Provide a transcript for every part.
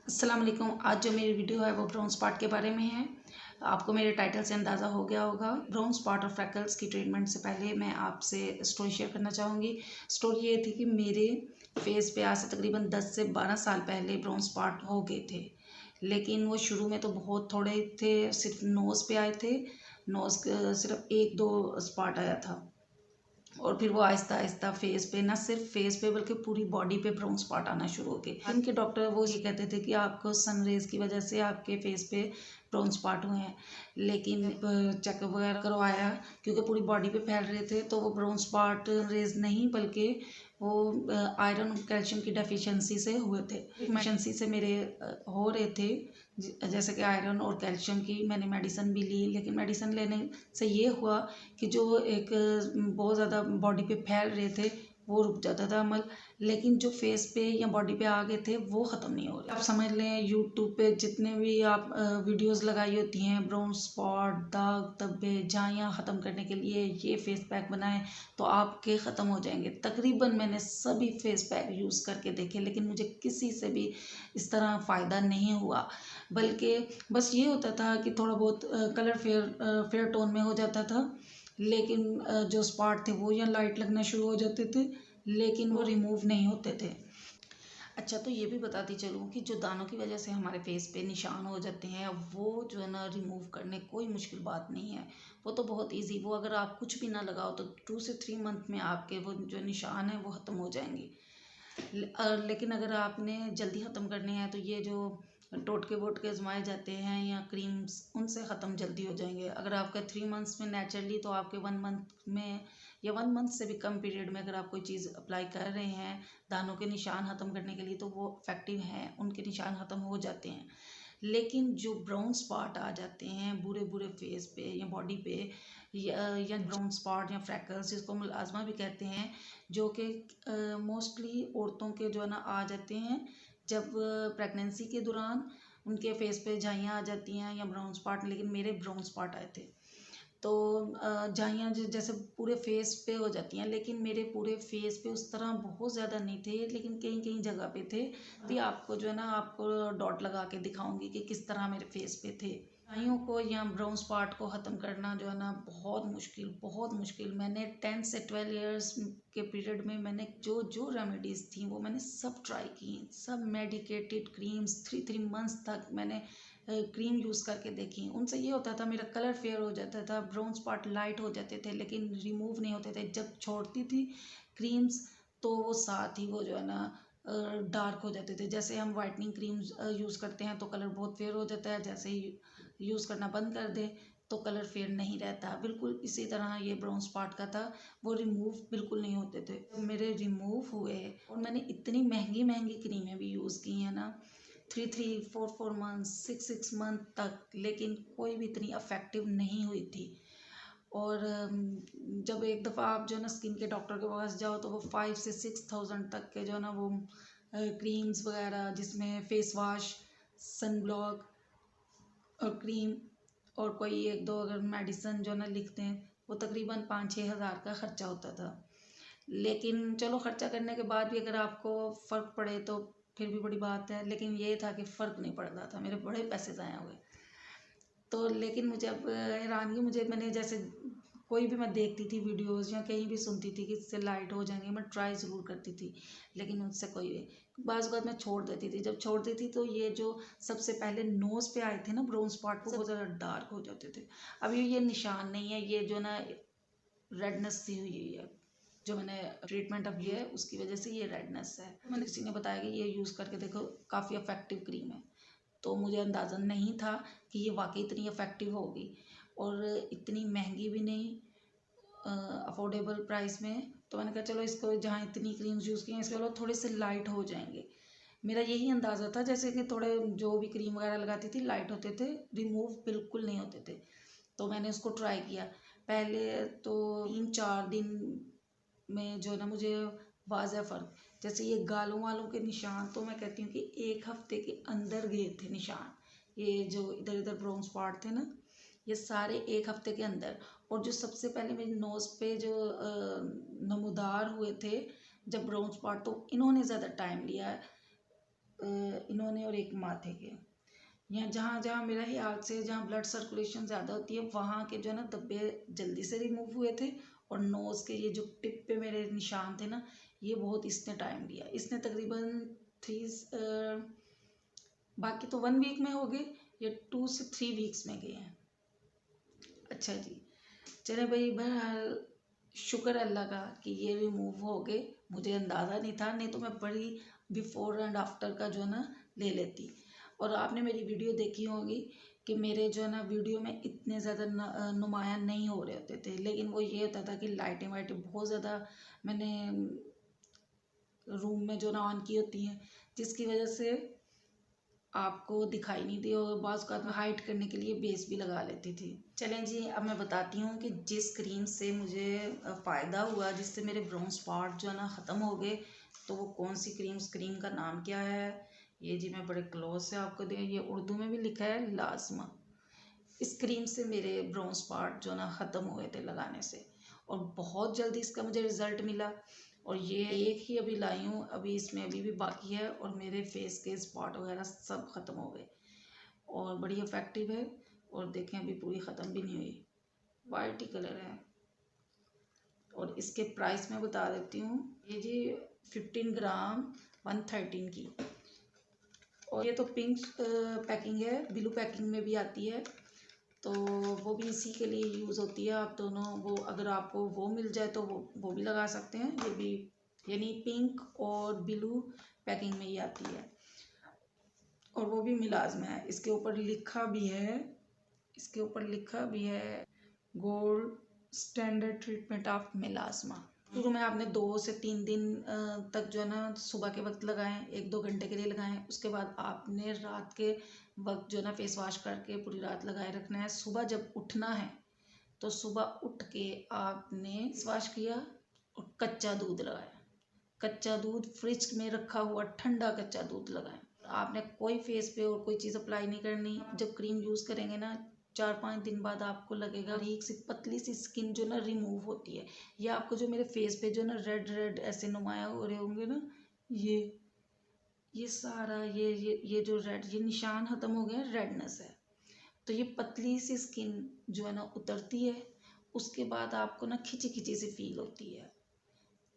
अस्सलाम वालेकुम। आज जो मेरी वीडियो है वो ब्राउन स्पॉट के बारे में है। आपको मेरे टाइटल से अंदाज़ा हो गया होगा। ब्राउन स्पॉट और फ्रैकल्स की ट्रीटमेंट से पहले मैं आपसे स्टोरी शेयर करना चाहूँगी। स्टोरी ये थी कि मेरे फेस पे आज से तकरीबन 10 से 12 साल पहले ब्राउन स्पॉट हो गए थे, लेकिन वो शुरू में तो बहुत थोड़े थे, सिर्फ नोज़ पे आए थे। नोज़ सिर्फ 1-2 स्पॉट आया था और फिर वो आहिस्ता आहिस्ता फेस पे, ना सिर्फ फेस पे बल्कि पूरी बॉडी पे ब्राउन स्पॉट आना शुरू हो गए। इनके डॉक्टर वो ये कहते थे कि आपको सन रेज की वजह से आपके फेस पे ब्राउन स्पॉट हुए हैं, लेकिन चेकअप वगैरह करवाया क्योंकि पूरी बॉडी पे फैल रहे थे, तो वो ब्राउन स्पॉट रेज नहीं बल्कि वो आयरन और कैल्शियम की डेफिशिएंसी से हुए थे। डेफिशिएंसी से मेरे हो रहे थे, जैसे कि आयरन और कैल्शियम की। मैंने मेडिसिन भी ली, लेकिन मेडिसिन लेने से ये हुआ कि जो एक बहुत ज़्यादा बॉडी पे फैल रहे थे वो रुक जाता था अमल, लेकिन जो फेस पे या बॉडी पे आ गए थे वो ख़त्म नहीं हो रहे। आप समझ लें यूट्यूब पे जितने भी आप वीडियोस लगाई होती हैं ब्राउन स्पॉट, दाग धब्बे, झाइयाँ ख़त्म करने के लिए ये फेस पैक बनाएं तो आपके ख़त्म हो जाएंगे। तकरीबन मैंने सभी फेस पैक यूज़ करके देखे, लेकिन मुझे किसी से भी इस तरह फ़ायदा नहीं हुआ, बल्कि बस ये होता था कि थोड़ा बहुत कलर फेयर टोन में हो जाता था, लेकिन जो स्पॉट थे वो या लाइट लगना शुरू हो जाते थे, लेकिन वो रिमूव नहीं होते थे। अच्छा, तो ये भी बताती चलूँ कि जो दानों की वजह से हमारे फेस पे निशान हो जाते हैं, वो जो है ना रिमूव करने कोई मुश्किल बात नहीं है। वो तो बहुत इजी, वो अगर आप कुछ भी ना लगाओ तो 2 से 3 मंथ में आपके वो जो निशान है वो ख़त्म हो जाएंगे। लेकिन अगर आपने जल्दी ख़त्म करने हैं तो ये जो टोटके वोटके आजमाए जाते हैं या क्रीम्स, उनसे ख़त्म जल्दी हो जाएंगे। अगर आपका 3 मंथ्स में नेचुरली, तो आपके 1 मंथ में या 1 मंथ से भी कम पीरियड में अगर आप कोई चीज़ अप्लाई कर रहे हैं दानों के निशान ख़त्म करने के लिए, तो वो इफेक्टिव हैं, उनके निशान ख़त्म हो जाते हैं। लेकिन जो ब्राउन स्पॉट आ जाते हैं बुरे बुरे फेस पे या बॉडी पे, या ब्राउन स्पॉट या फ्रैकल्स जिसको मुलाजमा भी कहते हैं, जो कि मोस्टली औरतों के जो है ना आ जाते हैं जब प्रेगनेंसी के दौरान उनके फेस पे झाइयाँ आ जाती हैं या ब्राउन स्पॉट। लेकिन मेरे ब्राउन स्पॉट आए थे, तो झाइयाँ जैसे पूरे फेस पे हो जाती हैं, लेकिन मेरे पूरे फेस पे उस तरह बहुत ज़्यादा नहीं थे, लेकिन कहीं कहीं जगह पे थे। भी आपको जो है ना, आपको डॉट लगा के दिखाऊंगी कि किस तरह मेरे फेस पे थे। झाइयों को या ब्राउन स्पॉट को ख़त्म करना जो है ना बहुत मुश्किल, बहुत मुश्किल। मैंने 10 से 12 इयर्स के पीरियड में मैंने जो जो रेमेडीज़ थी वो मैंने सब ट्राई की, सब मेडिकेटेड क्रीम्स 3 मंथ्स तक मैंने क्रीम यूज़ करके देखी। उनसे ये होता था मेरा कलर फेयर हो जाता था, ब्राउन स्पॉट लाइट हो जाते थे, लेकिन रिमूव नहीं होते थे। जब छोड़ती थी क्रीम्स तो वो साथ ही वो जो है ना डार्क हो जाते थे। जैसे हम वाइटनिंग क्रीम यूज़ करते हैं तो कलर बहुत फेयर हो जाता है, जैसे ही यूज़ करना बंद कर दे तो कलर फेयर नहीं रहता। बिल्कुल इसी तरह ये ब्राउन स्पॉट का था, वो रिमूव बिल्कुल नहीं होते थे। मेरे रिमूव हुए, और मैंने इतनी महंगी महंगी क्रीमें भी यूज़ की हैं ना, 3-4 मंथ्स, 6 मंथ तक, लेकिन कोई भी इतनी अफेक्टिव नहीं हुई थी। और जब एक दफ़ा आप जो है ना स्किन के डॉक्टर के पास जाओ तो वो 5 से 6 थाउजेंड तक के जो है ना वो क्रीम्स वगैरह, जिसमें फेस वॉश, सन ब्लॉक और क्रीम और कोई एक दो अगर मेडिसिन जो है ना लिखते हैं, वो तकरीबन 5-6 हज़ार का ख़र्चा होता था। लेकिन चलो खर्चा करने के बाद भी अगर आपको फ़र्क पड़े तो फिर भी बड़ी बात है, लेकिन ये था कि फ़र्क नहीं पड़ रहा था, मेरे बड़े पैसे ज़ाया हुए। तो लेकिन मुझे अब हैरानगी, मुझे मैंने जैसे कोई भी मैं देखती थी वीडियोस या कहीं भी सुनती थी कि इससे लाइट हो जाएंगे, मैं ट्राई ज़रूर करती थी, लेकिन उससे कोई बाज़ बात मैं छोड़ देती थी। जब छोड़ देती तो ये जो सबसे पहले नोज़ पे आए थे ना ब्राउन स्पॉट, वो बहुत ज़्यादा डार्क हो जाते थे। अभी ये निशान नहीं है, ये जो ना रेडनेस सी हुई है, जो मैंने ट्रीटमेंट अब लिया है उसकी वजह से ये रेडनेस है। मैंने किसी ने बताया कि ये यूज़ करके देखो, काफ़ी इफ़ेक्टिव क्रीम है, तो मुझे अंदाज़ा नहीं था कि ये वाकई इतनी इफ़ेक्टिव होगी, और इतनी महंगी भी नहीं, अफोर्डेबल प्राइस में। तो मैंने कहा चलो इसको, जहाँ इतनी क्रीम्स यूज़ की हैं इसके थोड़े से लाइट हो जाएंगे। मेरा यही अंदाज़ा था, जैसे कि थोड़े जो भी क्रीम वगैरह लगाती थी लाइट होते थे, रिमूव बिल्कुल नहीं होते थे। तो मैंने उसको ट्राई किया। पहले तो 3-4 दिन में जो है ना मुझे वाज़ह फ़र्क, जैसे ये गालों वालों के निशान, तो मैं कहती हूँ कि 1 हफ्ते के अंदर गए थे निशान। ये जो इधर इधर ब्राउन स्पॉट थे ना, ये सारे 1 हफ्ते के अंदर। और जो सबसे पहले मेरी नोज़ पे जो नमूदार हुए थे जब ब्राउन स्पॉट, तो इन्होंने ज़्यादा टाइम लिया है। इन्होंने और एक माथे के। यहाँ जहाँ जहाँ मेरा ख्याल से जहाँ ब्लड सर्कुलेशन ज़्यादा होती है वहाँ के जो है ना धब्बे जल्दी से रिमूव हुए थे। और नोज़ के ये जो टिप पे मेरे निशान थे ना, ये बहुत इसने टाइम लिया। इसने तकरीबन बाकी तो 1 वीक में हो गए, ये 2 से 3 वीक्स में गए हैं। अच्छा जी, चले भाई, बहरहाल शुक्र अल्लाह का कि ये रिमूव हो गए। मुझे अंदाज़ा नहीं था, नहीं तो मैं बड़ी बिफोर एंड आफ्टर का जो है ना ले लेती। और आपने मेरी वीडियो देखी होगी कि मेरे जो है ना वीडियो में इतने ज़्यादा नुमायाँ नहीं हो रहे होते थे, लेकिन वो ये होता था कि लाइटें वाइटें बहुत ज़्यादा मैंने रूम में जो ना ऑन की होती हैं, जिसकी वजह से आपको दिखाई नहीं दी। और बाज़ औक़ात में हाइड करने के लिए बेस भी लगा लेती थी। चलें जी, अब मैं बताती हूँ कि जिस क्रीम से मुझे फ़ायदा हुआ, जिससे मेरे ब्राउन स्पॉट जो है ना ख़त्म हो गए, तो वो कौन सी क्रीम, उस क्रीम का नाम क्या है, ये जी मैं बड़े क्लोज से आपको दे, ये उर्दू में भी लिखा है लाजमा। इस क्रीम से मेरे ब्राउन स्पॉट जो ना ख़त्म हुए थे लगाने से, और बहुत जल्दी इसका मुझे रिज़ल्ट मिला। और ये एक ही अभी लाई हूँ, अभी इसमें अभी भी बाकी है, और मेरे फेस के स्पॉट वगैरह सब ख़त्म हो गए और बड़ी इफ़ेक्टिव है। और देखें अभी पूरी ख़त्म भी नहीं हुई, वाइट ही कलर है। और इसके प्राइस मैं बता देती हूँ, ये जी 15 ग्राम 113 की। और ये तो पिंक पैकिंग है, ब्लू पैकिंग में भी आती है, तो वो भी इसी के लिए यूज़ होती है। आप दोनों, वो अगर आपको वो मिल जाए तो वो भी लगा सकते हैं। ये भी यानी पिंक और ब्लू पैकिंग में ही आती है, और वो भी मिलाज़मा है। इसके ऊपर लिखा भी है, गोल्ड स्टैंडर्ड ट्रीटमेंट ऑफ मिलाज़मा। शुरू में आपने 2 से 3 दिन तक जो है ना सुबह के वक्त लगाएं, 1-2 घंटे के लिए लगाएं। उसके बाद आपने रात के वक्त जो है ना फेस वॉश करके पूरी रात लगाए रखना है। सुबह जब उठना है तो सुबह उठ के आपने फेस वॉश किया और कच्चा दूध लगाया। कच्चा दूध, फ्रिज में रखा हुआ ठंडा कच्चा दूध लगाएं। आपने कोई फेस पे और कोई चीज़ अप्लाई नहीं करनी। जब क्रीम यूज़ करेंगे ना, 4-5 दिन बाद आपको लगेगा बारीक सी पतली सी स्किन जो ना रिमूव होती है। या आपको जो मेरे फेस पे जो ना रेड रेड ऐसे नुमाया हो रहे होंगे ना, ये सारा ये जो रेड, ये निशान ख़त्म हो गया, रेडनेस है। तो ये पतली सी स्किन जो है ना उतरती है। उसके बाद आपको ना खिंची खिंची सी फील होती है।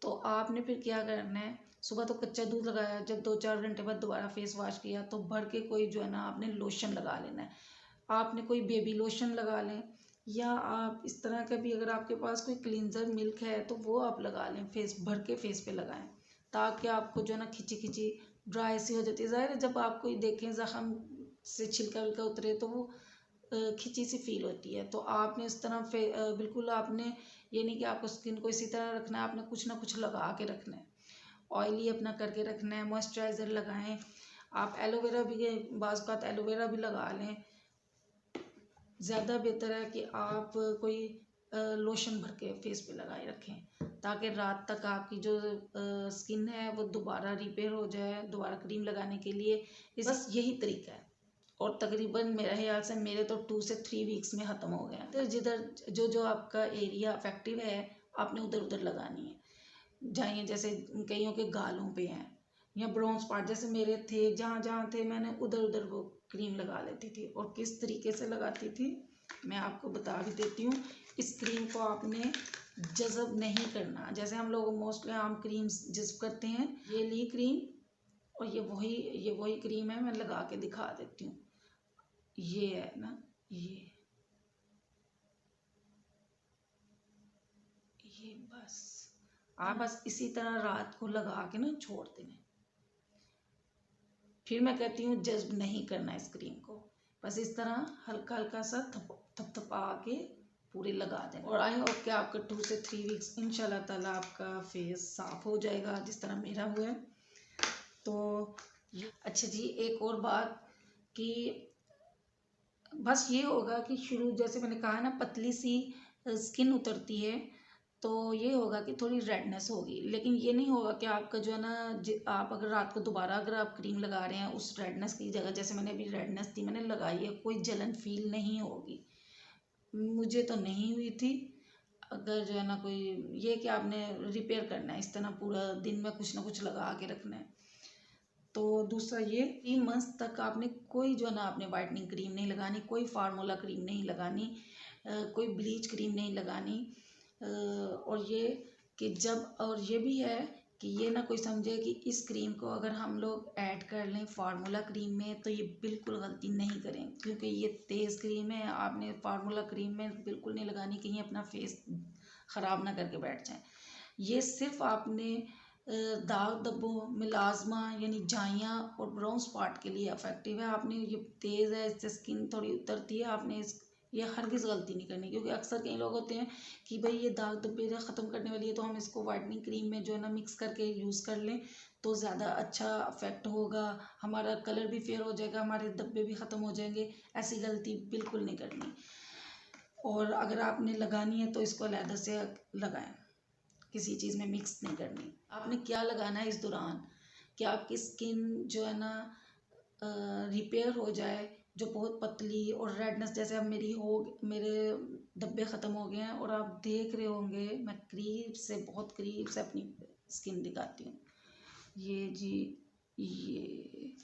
तो आपने फिर क्या करना है, सुबह तो कच्चा दूध लगाया, जब 2-4 घंटे बाद दोबारा फेस वॉश किया तो भर के कोई जो है ना आपने लोशन लगा लेना है। आपने कोई बेबी लोशन लगा लें, या आप इस तरह का भी, अगर आपके पास कोई क्लींजर मिल्क है तो वो आप लगा लें, फेस भर के फेस पे लगाएं, ताकि आपको जो है ना खिंची खिंची ड्राई सी हो जाती है। ज़ाहिर है जब आपको देखें ज़ख़म से छिलका विलका उतरे तो वो खिंची सी फील होती है। तो आपने इस तरह बिल्कुल आपने ये नहीं कि आपको स्किन को इसी तरह रखना है, आपने कुछ ना कुछ लगा के रखना है। ऑयली अपना करके रखना है, मॉइस्चराइज़र लगाएं। आप एलोवेरा भी, बाज़ औक़ात एलोवेरा भी लगा लें। ज़्यादा बेहतर है कि आप कोई लोशन भर के फेस पे लगाए रखें, ताकि रात तक आपकी जो स्किन है वो दोबारा रिपेयर हो जाए, दोबारा क्रीम लगाने के लिए। बस यही तरीका है। और तकरीबन मेरा ख्याल से मेरे तो 2 से 3 वीक्स में ख़त्म हो गया। तो जिधर जो जो आपका एरिया अफेक्टिव है, आपने उधर उधर लगानी है। जहाँ जैसे कईयों के गालों पे हैं या ब्राउन स्पॉट जैसे मेरे थे, जहाँ जहाँ थे मैंने उधर उधर वो क्रीम लगा लेती थी। और किस तरीके से लगाती थी मैं आपको बता भी देती हूँ। इस क्रीम को आपने जज़ब नहीं करना, जैसे हम लोग मोस्टली आम क्रीम जज़ब करते हैं। ये ली क्रीम, और ये वही क्रीम है, मैं लगा के दिखा देती हूँ। ये है ना, ये बस आप बस इसी तरह रात को लगा के ना छोड़ देना। फिर मैं कहती हूँ जज्ब नहीं करना इस क्रीम को, बस इस तरह हल्का हल्का सा थपथपा के पूरे लगा देना। और आई होप कि आपका 2 से 3 वीक्स इंशाल्लाह ताला आपका फेस साफ़ हो जाएगा, जिस तरह मेरा हुआ है। तो अच्छा जी, एक और बात कि बस ये होगा कि शुरू, जैसे मैंने कहा ना, पतली सी स्किन उतरती है, तो ये होगा कि थोड़ी रेडनेस होगी। लेकिन ये नहीं होगा कि आपका जो है ना, आप अगर रात को दोबारा अगर आप क्रीम लगा रहे हैं, उस रेडनेस की जगह, जैसे मैंने अभी रेडनेस थी मैंने लगाई है, कोई जलन फील नहीं होगी। मुझे तो नहीं हुई थी। अगर जो है ना कोई, ये कि आपने रिपेयर करना है, इस तरह पूरा दिन में कुछ ना कुछ लगा के रखना है। तो दूसरा ये 3 मंथ तक आपने कोई जो है ना आपने वाइटनिंग क्रीम नहीं लगानी, कोई फार्मूला क्रीम नहीं लगानी, कोई ब्लीच क्रीम नहीं लगानी। और ये कि जब और ये भी है कि ये ना कोई समझे कि इस क्रीम को अगर हम लोग ऐड कर लें फार्मूला क्रीम में तो ये बिल्कुल गलती नहीं करें, क्योंकि ये तेज़ क्रीम है। आपने फार्मूला क्रीम में बिल्कुल नहीं लगानी, कहीं अपना फेस ख़राब ना करके बैठ जाए। ये सिर्फ आपने दाग धब्बों, मिलाजमा यानी झाइयाँ और ब्राउन स्पॉट के लिए इफेक्टिव है। आपने ये तेज़ है, इससे स्किन थोड़ी उतरती है, आपने इस ये हरगिज़ गलती नहीं करनी, क्योंकि अक्सर कई लोग होते हैं कि भाई ये दाग धब्बे ख़त्म करने वाली है तो हम इसको वाइटनिंग क्रीम में जो है ना मिक्स करके यूज़ कर लें तो ज़्यादा अच्छा इफेक्ट होगा, हमारा कलर भी फेयर हो जाएगा, हमारे धब्बे भी ख़त्म हो जाएंगे। ऐसी गलती बिल्कुल नहीं करनी। और अगर आपने लगानी है तो इसको अलहदा से लगाएं, किसी चीज़ में मिक्स नहीं करनी। आपने क्या लगाना है इस दौरान कि आपकी स्किन जो है ना रिपेयर हो जाए, जो बहुत पतली और रेडनेस जैसे अब मेरे धब्बे ख़त्म हो गए हैं। और आप देख रहे होंगे मैं बहुत करीब से अपनी स्किन दिखाती हूँ। ये जी, ये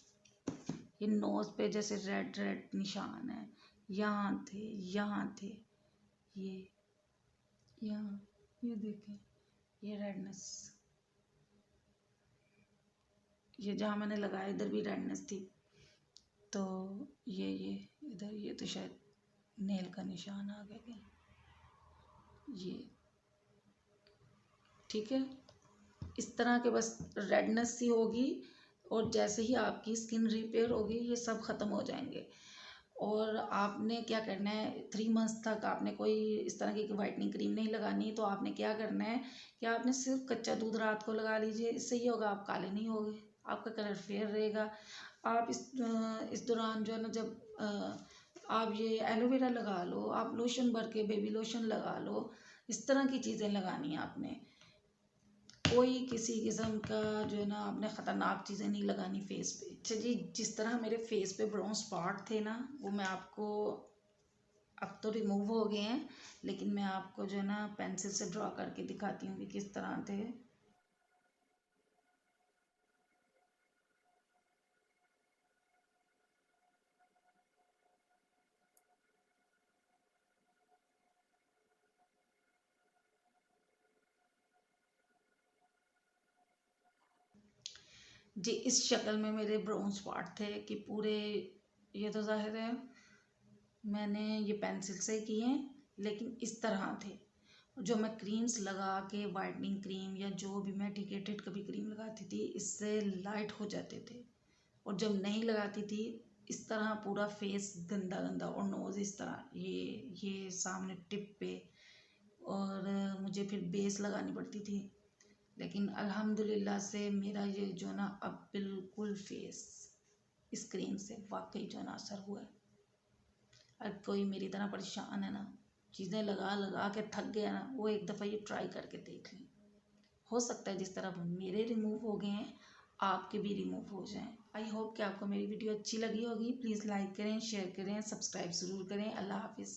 ये नोज़ पे जैसे रेड रेड निशान है, यहाँ थे, यहाँ थे, ये यहाँ, ये देखें, ये रेडनेस, ये जहाँ मैंने लगाया इधर भी रेडनेस थी। तो ये इधर ये तो शायद नेल का निशान आ गया क्या, ये ठीक है। इस तरह के बस रेडनेस सी होगी और जैसे ही आपकी स्किन रिपेयर होगी ये सब ख़त्म हो जाएंगे। और आपने क्या करना है, 3 मंथ्स तक आपने कोई इस तरह की वाइटनिंग क्रीम नहीं लगानी। तो आपने क्या करना है कि आपने सिर्फ कच्चा दूध रात को लगा लीजिए, इससे ये होगा आप काले नहीं होगे, आपका कलर फेयर रहेगा। आप इस दौरान जो है ना जब आप ये एलोवेरा लगा लो, आप लोशन भर के बेबी लोशन लगा लो, इस तरह की चीज़ें लगानी है आपने। कोई किसी किस्म का जो है ना आपने ख़तरनाक चीज़ें नहीं लगानी फेस पे। अच्छा जी, जिस तरह मेरे फेस पे ब्राउन स्पॉट थे ना वो मैं आपको, अब तो रिमूव हो गए हैं, लेकिन मैं आपको जो है ना पेंसिल से ड्रॉ करके दिखाती हूँ कि किस तरह थे। जी, इस शक्ल में मेरे ब्राउन स्पॉट थे कि पूरे, ये तो जाहिर है मैंने ये पेंसिल से किए हैं, लेकिन इस तरह थे। जो मैं क्रीम्स लगा के, वाइटनिंग क्रीम या जो भी मैं डिकेटेड कभी क्रीम लगाती थी, इससे लाइट हो जाते थे। और जब नहीं लगाती थी इस तरह पूरा फेस गंदा गंदा, और नोज़ इस तरह ये सामने टिप पे, और मुझे फिर बेस लगानी पड़ती थी। लेकिन अल्हम्दुलिल्लाह से मेरा ये जो ना अब बिल्कुल फेस इस क्रीम से वाकई जो ना असर हुआ है। अब कोई मेरी तरह परेशान है ना, चीज़ें लगा लगा के थक गया ना, वो एक दफ़ा ये ट्राई करके देख लें। हो सकता है जिस तरह मेरे रिमूव हो गए हैं आपके भी रिमूव हो जाएं। आई होप कि आपको मेरी वीडियो अच्छी लगी होगी। प्लीज़ लाइक करें, शेयर करें, सब्सक्राइब ज़रूर करें। अल्लाह हाफिज़।